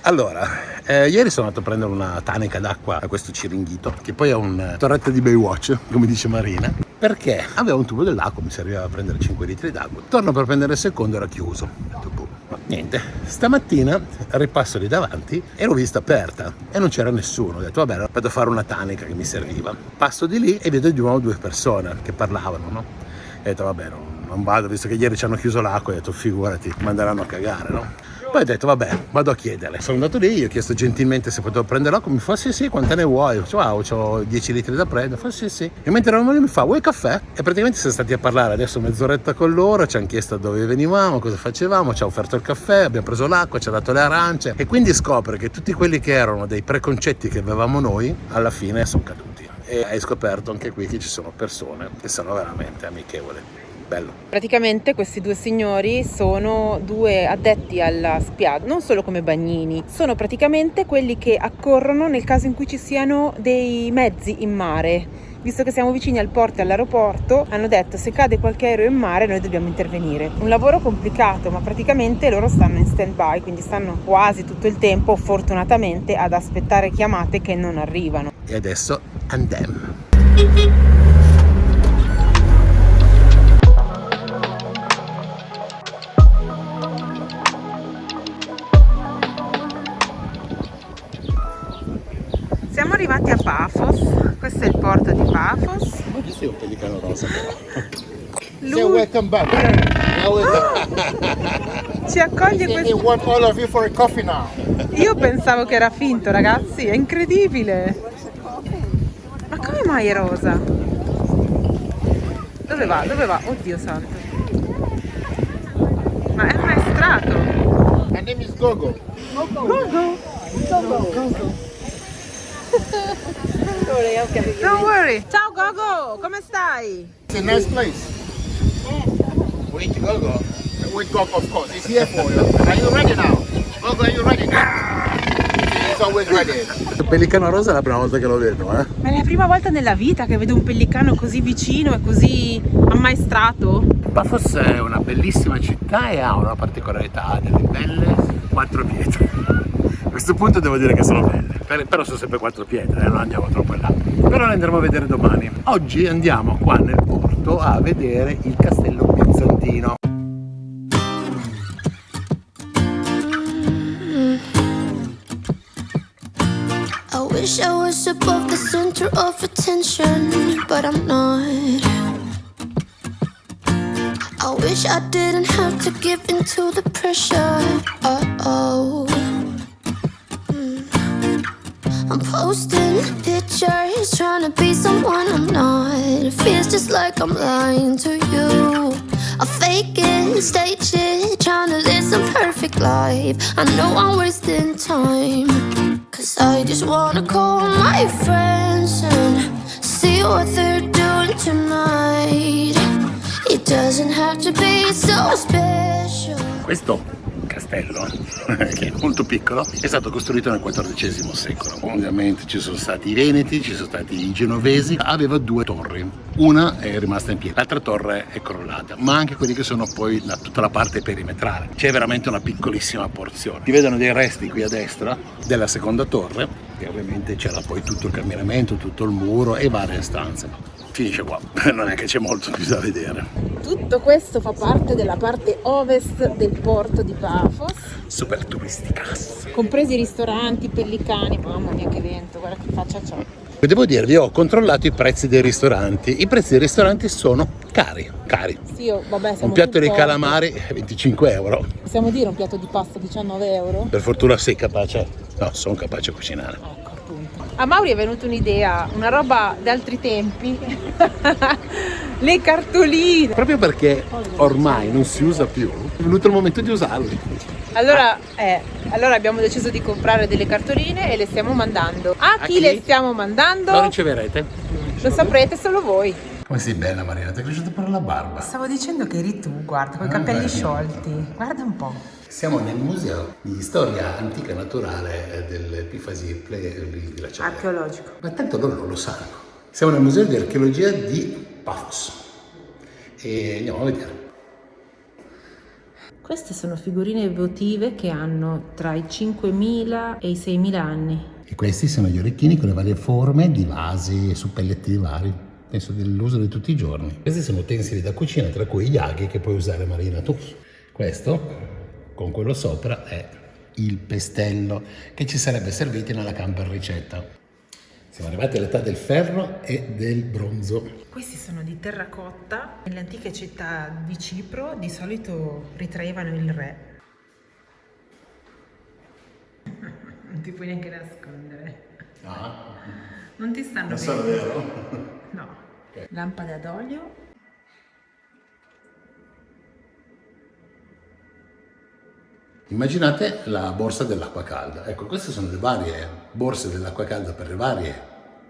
Allora, ieri sono andato a prendere una tanica d'acqua a questo Ciringhito, che poi è un torretta di Baywatch, come dice Marina, perché aveva un tubo dell'acqua, mi serviva a prendere 5 litri d'acqua. Torno per prendere il secondo, era chiuso. Ma niente, stamattina ripasso lì davanti e l'ho vista aperta e non c'era nessuno. Ho detto vabbè, vado a fare una tanica che mi serviva. Passo di lì e vedo di nuovo 2 persone che parlavano, no? E ho detto vabbè, non non vado, visto che ieri ci hanno chiuso l'acqua, ho detto figurati, manderanno a cagare, no? Poi ho detto vabbè, vado a chiedere. Sono andato lì, gli ho chiesto gentilmente se potevo prendere l'acqua, mi fa sì, quante ne vuoi? Wow, ho 10 litri da prendere, fa sì. E mentre eravamo lì mi fa, vuoi caffè? E praticamente siamo stati a parlare adesso mezz'oretta con loro, ci hanno chiesto dove venivamo, cosa facevamo, ci ha offerto il caffè, abbiamo preso l'acqua, ci ha dato le arance e quindi scopre che tutti quelli che erano dei preconcetti che avevamo noi, alla fine sono caduti. E hai scoperto anche qui che ci sono persone che sono veramente amichevoli. Bello. Praticamente questi due signori sono due addetti alla spiaggia, non solo come bagnini, sono praticamente quelli che accorrono nel caso in cui ci siano dei mezzi in mare. Visto che siamo vicini al porto e all'aeroporto, hanno detto se cade qualche aereo in mare noi dobbiamo intervenire. Un lavoro complicato, ma praticamente loro stanno in stand-by, quindi stanno quasi tutto il tempo, fortunatamente, ad aspettare chiamate che non arrivano. E adesso andiamo. Siamo arrivati a Paphos, questo è il porto di Paphos. Ma che sei un pellicano rosa però. Lui Welcome back. ci accoglie They questo. want all of you for a coffee now. Io pensavo che era finto, ragazzi, è incredibile. Ma come mai è rosa? Dove va? Oddio santo. Ma è maestrato. My name is Gogo. Don't worry. Ciao Gogo, come stai? It's a nice place. Wait, go. With Gogo, of course. He's here for you. Are you ready now? Gogo, are you ready now? He's always ready. Il pellicano rosa è la prima volta che lo vedo, Ma è la prima volta nella vita che vedo un pellicano così vicino e così ammaestrato. Paphos è una bellissima città e ha una particolarità, ha delle belle 4 pietre. A questo punto devo dire che sono belle, però sono sempre 4 pietre, non andiamo troppo in là. Però le andremo a vedere domani. Oggi andiamo qua nel porto a vedere il castello bizantino. I wish I was above the center of attention, but I'm not. I wish I didn't have to give in to the pressure. I'm posting pictures, trying to be someone I'm not. It feels just like I'm lying to you. I fake it, stage it, trying to live some perfect life. I know I'm wasting time, 'cause I just wanna call my friends and see what they're doing tonight. It doesn't have to be so special. Questo castello, che è molto piccolo, è stato costruito nel XIV secolo. Ovviamente ci sono stati i Veneti, ci sono stati i Genovesi. Aveva 2 torri, una è rimasta in piedi, l'altra torre è crollata, ma anche quelli che sono poi tutta la parte perimetrale. C'è veramente una piccolissima porzione. Si vedono dei resti qui a destra della seconda torre, e ovviamente c'era poi tutto il camminamento, tutto il muro e varie stanze. Finisce qua, non è che c'è molto più da vedere. Tutto questo fa parte della parte ovest del porto di Paphos, Super turistica. compresi i ristoranti, i pellicani. Mamma mia che vento, guarda che faccia c'ho. Devo dirvi, ho controllato i prezzi dei ristoranti. I prezzi dei ristoranti sono cari. Sì, vabbè, siamo Un piatto sul di porto. calamari 25 euro. Possiamo dire un piatto di pasta 19 euro? Per fortuna sei capace. No, sono capace a cucinare. Ecco, appunto. A Mauri è venuta un'idea, una roba di altri tempi. Le cartoline. Proprio perché ormai non si usa più, è venuto il momento di usarli. Allora abbiamo deciso di comprare delle cartoline e le stiamo mandando. A chi chi? le stiamo mandando? Lo riceverete? Lo saprete solo voi. Come sei bella Marina, ti è cresciuta pure la barba. Stavo dicendo che eri tu, guarda, con i capelli sciolti. Guarda un po'. Siamo nel museo di storia antica naturale dell'Epifasi di La Cella. Archeologico. Ma tanto loro non lo sanno. Siamo nel museo di archeologia di Paphos e andiamo a vedere. Queste sono figurine votive che hanno tra i 5.000 e i 6.000 anni. E questi sono gli orecchini con le varie forme di vasi e suppelletti vari. Penso dell'uso di tutti i giorni. Questi sono utensili da cucina, tra cui gli aghi che puoi usare Marina tu. Questo, con quello sopra, è il pestello che ci sarebbe servito nella camper ricetta. Siamo arrivati all'età del ferro e del bronzo. Questi sono di terracotta. Nelle antiche città di Cipro di solito ritraevano il re. Non ti puoi neanche nascondere. No. Non ti stanno Non bene. sono vero? No. Ok. Lampada d'olio. Immaginate la borsa dell'acqua calda. Ecco, queste sono le varie borse dell'acqua calda per le varie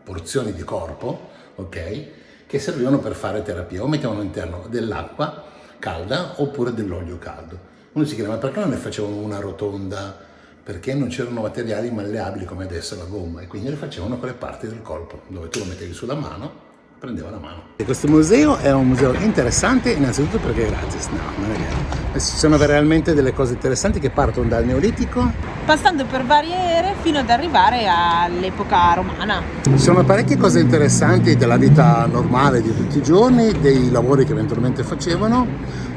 porzioni di corpo, ok? Che servivano per fare terapia. O mettevano all'interno dell'acqua calda oppure dell'olio caldo. Uno si chiede, ma perché non ne facevano una rotonda? Perché non c'erano materiali malleabili come adesso la gomma, e quindi le facevano con le parti del corpo, dove tu lo mettevi sulla mano, prendeva la mano. E questo museo è un museo interessante innanzitutto perché è gratis. No, non è vero. Ci sono realmente delle cose interessanti che partono dal Neolitico, Passando per varie ere fino ad arrivare all'epoca romana. ci sono parecchie cose interessanti della vita normale di tutti i giorni, dei lavori che eventualmente facevano,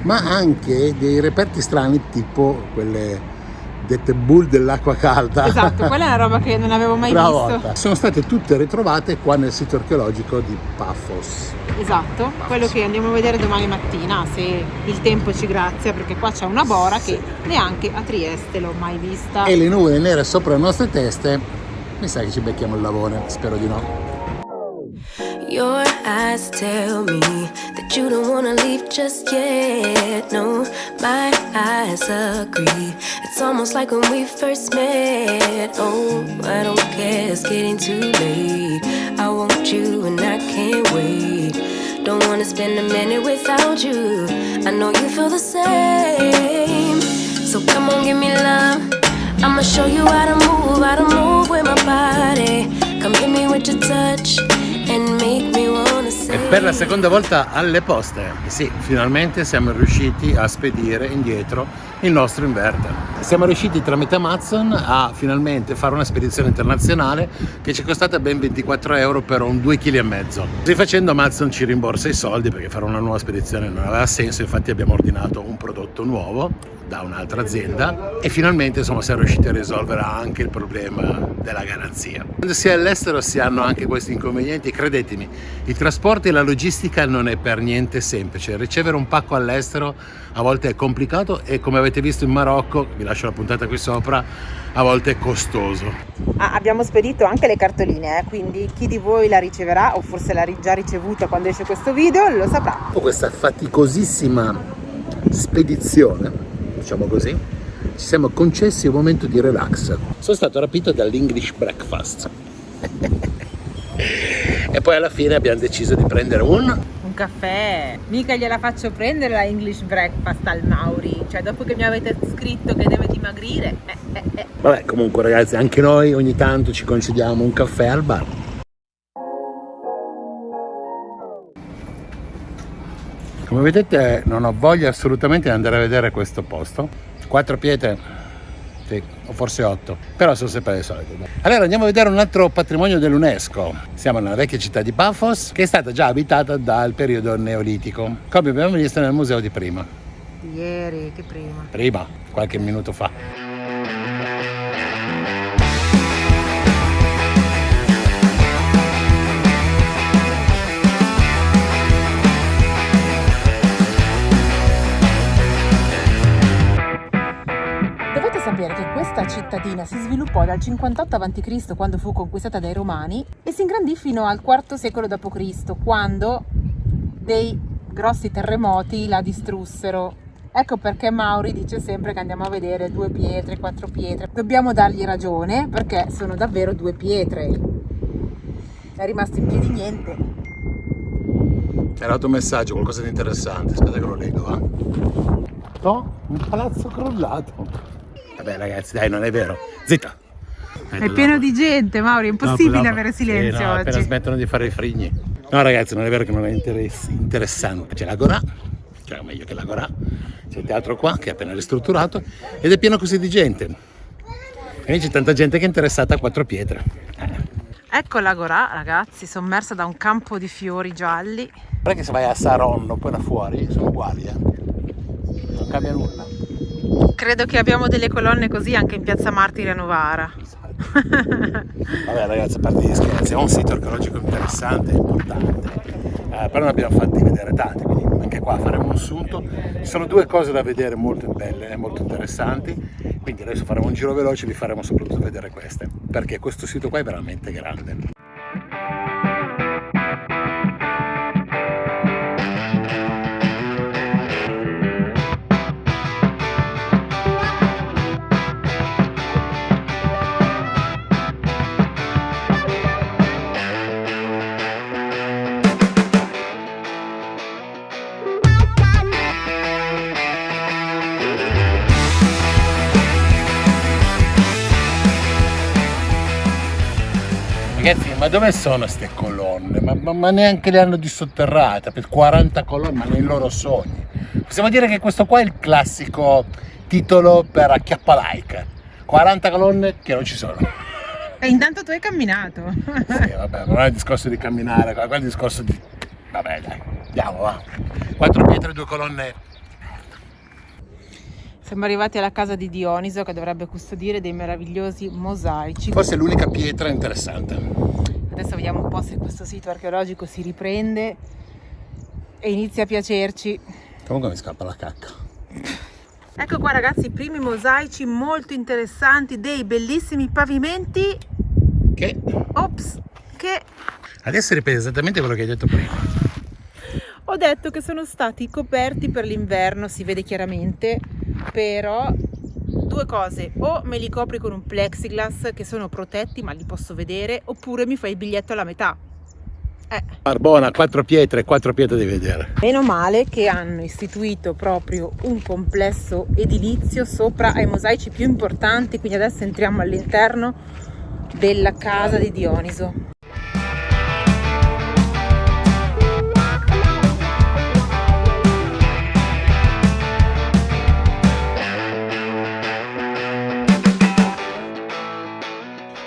ma anche dei reperti strani tipo quelle dette bull dell'acqua calda. Esatto, quella è una roba che non avevo mai Una visto. volta. Sono state tutte ritrovate qua nel sito archeologico di Paphos. Esatto, quello che andiamo a vedere domani mattina, se il tempo ci grazia, perché qua c'è una bora che neanche a Trieste l'ho mai vista. E le nuvole nere sopra le nostre teste, mi sa che ci becchiamo il lavoro, spero di no. Your eyes tell me that you don't wanna leave just yet. No, my eyes agree. It's almost like when we first met. Oh, I don't care, it's getting too late. I want you and I can't wait. Don't wanna spend a minute without you. I know you feel the same. So come on, give me love. I'ma show you how to move with my body. Come hit me with your touch and make me wanna say. E per la seconda volta alle poste, sì, finalmente siamo riusciti a spedire indietro il nostro inverter. Siamo riusciti tramite Amazon a finalmente fare una spedizione internazionale che ci è costata ben 24 euro per un 2,5 kg. Così facendo Amazon ci rimborsa i soldi perché fare una nuova spedizione non aveva senso, infatti abbiamo ordinato un prodotto nuovo da un'altra azienda e finalmente insomma siamo riusciti a risolvere anche il problema della garanzia. Quando si è all'estero si hanno anche questi inconvenienti, credetemi, il trasporto e la logistica non è per niente semplice, ricevere un pacco all'estero a volte è complicato e come avete visto in Marocco, vi lascio la puntata qui sopra, a volte è costoso. Abbiamo spedito anche le cartoline, quindi chi di voi la riceverà o forse l'ha già ricevuta quando esce questo video lo saprà. Dopo questa faticosissima spedizione, diciamo così, ci siamo concessi un momento di relax. Sono stato rapito dall'English breakfast e poi alla fine abbiamo deciso di prendere un Caffè, mica gliela faccio prendere la English breakfast al Mauri, cioè dopo che mi avete scritto che deve dimagrire. Vabbè, comunque ragazzi, anche noi ogni tanto ci concediamo un caffè al bar. Come vedete non ho voglia assolutamente di andare a vedere questo posto. 4 pietre, sì, o forse 8, però sono sempre le solite. Allora andiamo a vedere un altro patrimonio dell'UNESCO. Siamo nella vecchia città di Paphos, che è stata già abitata dal periodo neolitico, come abbiamo visto nel museo di prima. Ieri, che prima. Prima, qualche minuto fa. Dovete sapere che questa cittadina si sviluppò dal 58 a.C. quando fu conquistata dai Romani e si ingrandì fino al IV secolo d.C. quando dei grossi terremoti la distrussero. Ecco perché Mauri dice sempre che andiamo a vedere 2 pietre, 4 pietre. Dobbiamo dargli ragione perché sono davvero 2 pietre. È rimasto in piedi niente. È arrivato un messaggio, qualcosa di interessante, aspetta che lo leggo, un palazzo crollato. Vabbè ragazzi, dai, non è vero. Zitta! È pieno di gente, Mauri, è impossibile avere silenzio no, oggi. appena smettono di fare i frigni. No ragazzi, non è vero che non è interessante. C'è l'Agorà, cioè meglio che l'Agorà, c'è il teatro qua che è appena ristrutturato ed è pieno così di gente. E c'è tanta gente che è interessata a 4 pietre. Ecco l'Agorà, ragazzi, sommersa da un campo di fiori gialli. Guarda che se vai a Saronno, poi da fuori, sono uguali, non cambia nulla. Credo che abbiamo delle colonne così anche in piazza Martiri a Novara. Vabbè ragazzi, a parte gli scherzi, è un sito archeologico interessante, importante, però ne abbiamo fatti vedere tanti, quindi anche qua faremo un sunto. Ci sono due cose da vedere molto belle, molto interessanti, quindi adesso faremo un giro veloce e vi faremo soprattutto vedere queste, perché questo sito qua è veramente grande. Ragazzi, ma dove sono queste colonne? Ma neanche le hanno dissotterrate, per 40 colonne, ma nei loro sogni. Possiamo dire che questo qua è il classico titolo per acchiappa like. 40 colonne che non ci sono. E intanto tu hai camminato. Sì, vabbè, non è il discorso di camminare, qua è il discorso di... Vabbè, dai, andiamo, va. 4 pietre e 2 colonne. Siamo arrivati alla casa di Dioniso, che dovrebbe custodire dei meravigliosi mosaici. Forse è l'unica pietra interessante. Adesso vediamo un po' se questo sito archeologico si riprende e inizia a piacerci. Comunque mi scappa la cacca. Ecco qua ragazzi, i primi mosaici molto interessanti, dei bellissimi pavimenti. Che? Ops, che... Adesso ripeti esattamente quello che hai detto prima. Ho detto che sono stati coperti per l'inverno, si vede chiaramente, però due cose: o me li copri con un plexiglass che sono protetti ma li posso vedere, oppure mi fai il biglietto alla metà. Barbona, 4 pietre da vedere. Meno male che hanno istituito proprio un complesso edilizio sopra ai mosaici più importanti, quindi adesso entriamo all'interno della casa di Dioniso.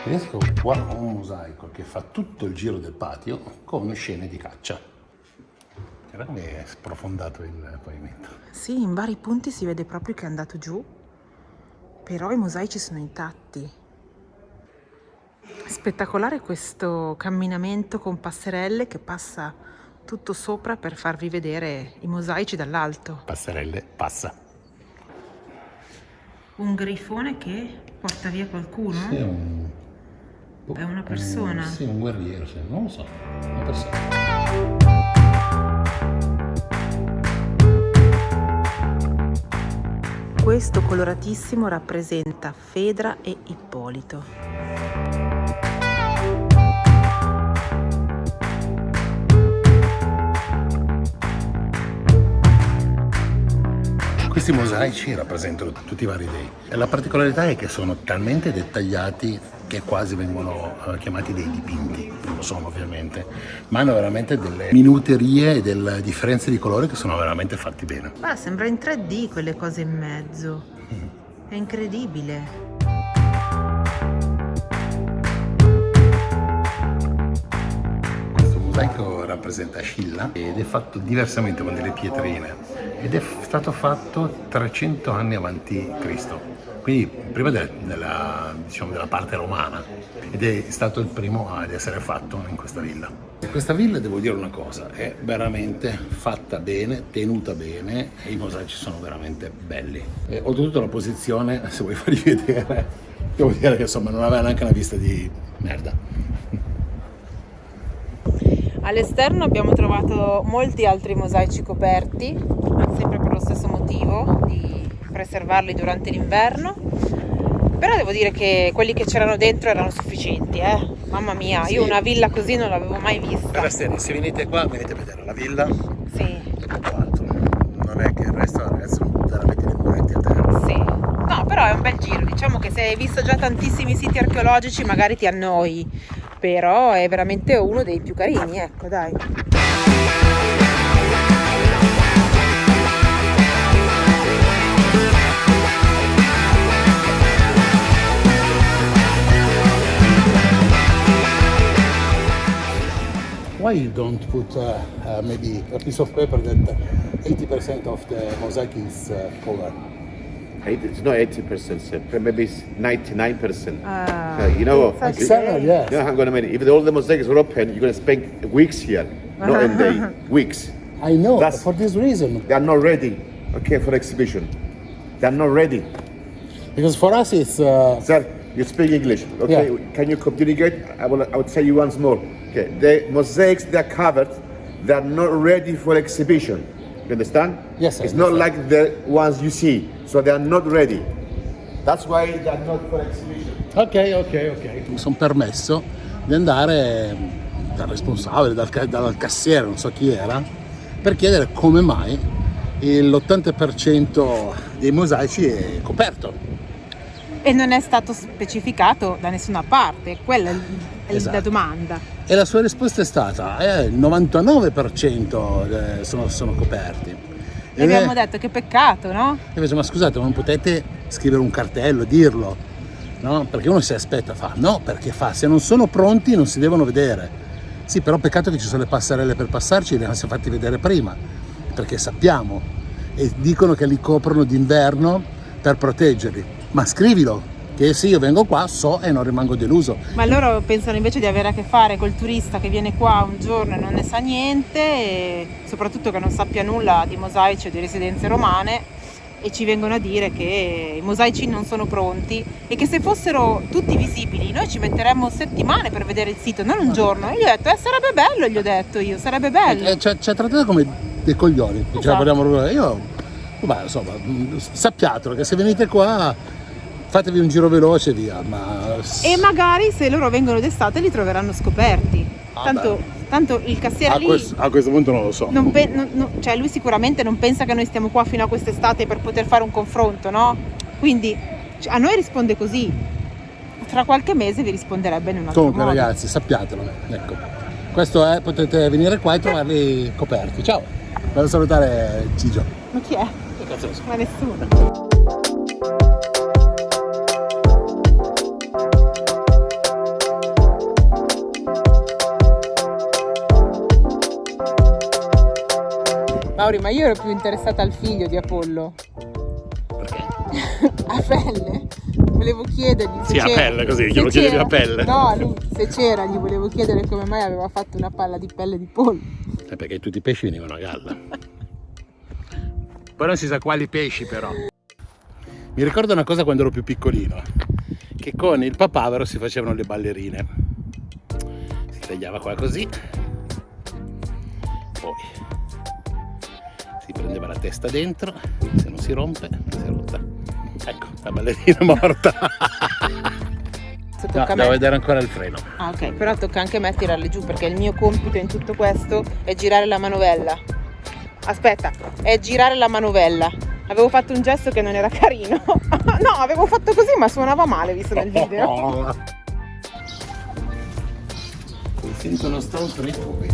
Riesco qua a un mosaico che fa tutto il giro del patio con scene di caccia. Guarda come è sprofondato il pavimento. Sì, in vari punti si vede proprio che è andato giù, però i mosaici sono intatti. Spettacolare questo camminamento con passerelle che passa tutto sopra per farvi vedere i mosaici dall'alto. Passerelle, passa. Un grifone che porta via qualcuno? Sì, È una persona? Sì, un guerriero, sì. Non lo so, una persona. Questo coloratissimo rappresenta Fedra e Ippolito. Questi mosaici rappresentano tutti i vari dei. E la particolarità è che sono talmente dettagliati che quasi vengono chiamati dei dipinti, non lo sono ovviamente, ma hanno veramente delle minuterie e delle differenze di colore che sono veramente fatti bene. Beh, sembra in 3D quelle cose in mezzo. È incredibile. Questo mosaico rappresenta Scilla ed è fatto diversamente con delle pietrine ed è stato fatto 300 anni avanti Cristo. Quindi prima della parte romana, ed è stato il primo ad essere fatto in questa villa. Questa villa, devo dire una cosa, è veramente fatta bene, tenuta bene e i mosaici sono veramente belli. E, oltretutto la posizione, se vuoi farli vedere, devo dire che insomma non aveva neanche una vista di merda. All'esterno abbiamo trovato molti altri mosaici coperti, sempre per lo stesso motivo, di preservarli durante l'inverno, però devo dire che quelli che c'erano dentro erano sufficienti, mamma mia, sì. Io una villa così non l'avevo mai vista. Per la serie, se venite qua venite a vedere la villa, sì, e poco altro, non è che il resto ragazzi sono veramente dei muretti a terra. Sì, no, però è un bel giro, diciamo che se hai visto già tantissimi siti archeologici magari ti annoi, però è veramente uno dei più carini, ecco, dai. Why you don't put maybe a piece of paper that 80% of the mosaic is covered? It's not 80%, sir. Maybe it's 99%. Ah, You know, Yes. hang on a minute. If all the mosaics are open, you're going to spend weeks here, not a day. Weeks. I know, That's- for this reason. They are not ready, okay, for exhibition. They are not ready. Because for us it's... Sir, you speak English, okay? Yeah. Can you communicate? I will tell you once more. Okay, the mosaics they are covered, they are not ready for exhibition. You understand? Yes, I It's not understand. like the ones you see, so they are not ready. That's why they are not for exhibition. Ok. Mi sono permesso di andare dal responsabile, dal cassiere, non so chi era, per chiedere come mai l'80% dei mosaici è coperto. E non è stato specificato da nessuna parte, quella è Esatto. la domanda. E la sua risposta è stata: il 99% sono coperti. E abbiamo detto che peccato, no? E invece, ma scusate, ma non potete scrivere un cartello, dirlo? No? Perché uno si aspetta, fa no, perché se non sono pronti non si devono vedere. Sì, però peccato che ci sono le passerelle per passarci, le hanno fatti vedere prima, perché sappiamo, e dicono che li coprono d'inverno per proteggerli. Ma scrivilo, che se io vengo qua so e non rimango deluso. Ma loro pensano invece di avere a che fare col turista che viene qua un giorno e non ne sa niente, e soprattutto che non sappia nulla di mosaici o di residenze romane, e ci vengono a dire che i mosaici non sono pronti e che se fossero tutti visibili noi ci metteremmo settimane per vedere il sito, non un giorno. E gli ho detto, sarebbe bello, gli ho detto io, sarebbe bello. Ci ha trattato come dei coglioni, Esatto. cioè, io, vabbè, insomma, sappiatelo che se venite qua fatevi un giro veloce e via, ma... E magari se loro vengono d'estate li troveranno scoperti. Tanto il cassiere lì a questo punto non lo so. cioè lui sicuramente non pensa che noi stiamo qua fino a quest'estate per poter fare un confronto, no? Quindi a noi risponde così. Tra qualche mese vi risponderebbe in un altro Comunque modo. ragazzi, sappiatelo, ecco. Questo è, potete venire qua e trovarli coperti. Ciao, vado a salutare Gigio. Ma chi è? Che cazzo ne so? Ma nessuno. Mauri, ma io ero più interessata al figlio di Apollo. Perché? A pelle. Volevo chiedergli se Sì, a c'era- pelle, così, se glielo chiedevi c'era- a pelle. No, a lui, se c'era, gli volevo chiedere come mai aveva fatto una palla di pelle di pollo. È perché tutti i pesci venivano a galla. Poi non si sa quali pesci però. Mi ricordo una cosa quando ero più piccolino, che con il papavero si facevano le ballerine. Si tagliava qua così, poi si prendeva la testa dentro, se non si rompe, si è rotta. Ecco, la ballerina è morta. Se No, tocca a devo me. vedere ancora il freno. Ah, ok, però tocca anche a me tirarle giù perché il mio compito in tutto questo è girare la manovella. Aspetta, è girare la manovella. Avevo fatto un gesto che non era carino. No, avevo fatto così, ma suonava male visto nel video. Mi sento uno stronzo nei fuochi.